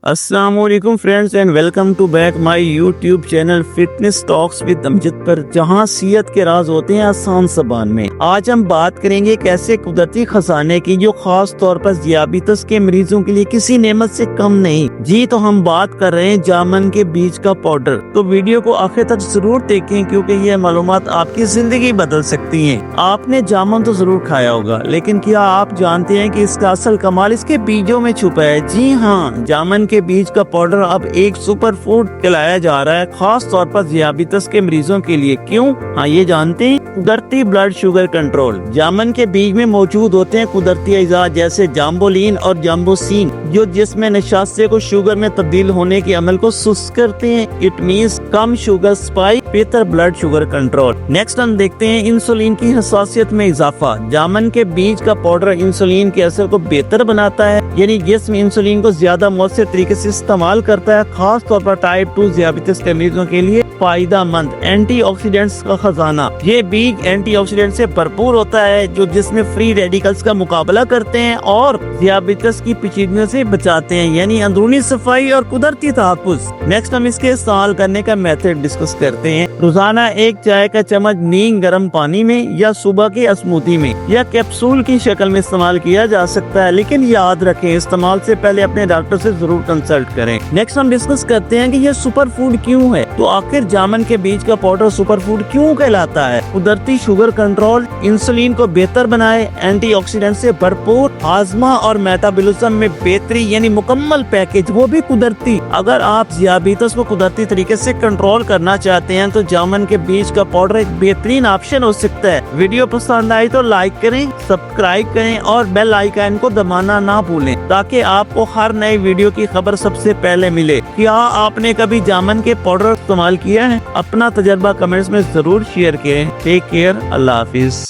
अस्सलाम वालेकुम friends and welcome to back my YouTube channel fitness talks with Amjad पर, जहां सेहत के राज होते हैं आसान ज़बान में। आज हम बात करेंगे एक ऐसे कुदरती खजाने की जो खास तौर पर दियाबितस के मरीजों के लिए किसी नेमत से कम नहीं। जी तो हम बात कर रहे हैं जामन के बीज का पाउडर। तो वीडियो को आखिर तक जरूर देखें क्योंकि ये मालूमात आपकी जिंदगी बदल सकती है। आपने जामन तो जरूर खाया होगा, लेकिन क्या आप जानते हैं कि इसका असल कमाल इसके बीजों में छुपा है? जी हाँ, जामन के बीज का पाउडर अब एक सुपर फूड कहलाया जा रहा है, खास तौर पर दियाबितस के मरीजों के लिए। क्यों? हाँ, ये जानते हैं। कुदरती ब्लड शुगर कंट्रोल। जामन के बीज में मौजूद होते हैं कुदरती अज़ा जैसे जाम्बोलिन और जाम्बोसिन, जो जिसमें नशास्ते को शुगर में तब्दील होने के अमल को सुस्त करते हैं। It means come sugar spike, बेहतर ब्लड शुगर कंट्रोल। नेक्स्ट हम देखते हैं इंसुलिन की हसासियत में इजाफा। जामन के बीज का पाउडर इंसुलिन के असर को बेहतर बनाता है, यानी जिस्म इंसुलिन को ज्यादा मौसर तरीके से इस्तेमाल करता है। खास तौर पर टाइप 2 दियाबितस के मरीजों के लिए फायदेमंद। एंटीऑक्सीडेंट्स का खजाना। ये बीज एंटीऑक्सीडेंट से भरपूर होता है जो जिसमें फ्री रेडिकल्स का मुकाबला करते हैं और दियाबितस की पेचीदगियों से बचाते हैं, यानी अंदरूनी सफाई और कुदरती तहफ़्फ़ुज़। नेक्स्ट हम इसके इस्तेमाल करने का मेथड डिस्कस करते हैं। रोजाना एक चाय का चम्मच नीम गर्म पानी में या सुबह के स्मूदी में या कैप्सूल की शक्ल में इस्तेमाल किया जा सकता है, लेकिन याद रखें इस्तेमाल से पहले अपने डॉक्टर से जरूर कंसल्ट करें। नेक्स्ट हम डिस्कस करते हैं कि ये सुपर फूड क्यों है। तो आखिर जामन के बीज का पाउडर सुपर फूड क्यों कहलाता है? कुदरती शुगर कंट्रोल, इंसुलिन को बेहतर बनाए, एंटीऑक्सीडेंट से भरपूर, हाजमा और मेटाबॉलिज्म में बेहतरी, यानी मुकम्मल पैकेज, वो भी कुदरती। अगर आप दियाबितस को कुदरती तरीके से कंट्रोल करना चाहते हैं तो जामन के बीज का पाउडर एक बेहतरीन ऑप्शन हो सकता है। वीडियो पसंद आई तो लाइक करें, सब्सक्राइब करें और बेल आइकन को दबाना ना भूलें ताकि आपको हर नई वीडियो की खबर सबसे पहले मिले। क्या आपने कभी जामन के पाउडर इस्तेमाल किया है? अपना तजर्बा कमेंट्स में जरूर शेयर करें। टेक केयर, अल्लाह हाफिज।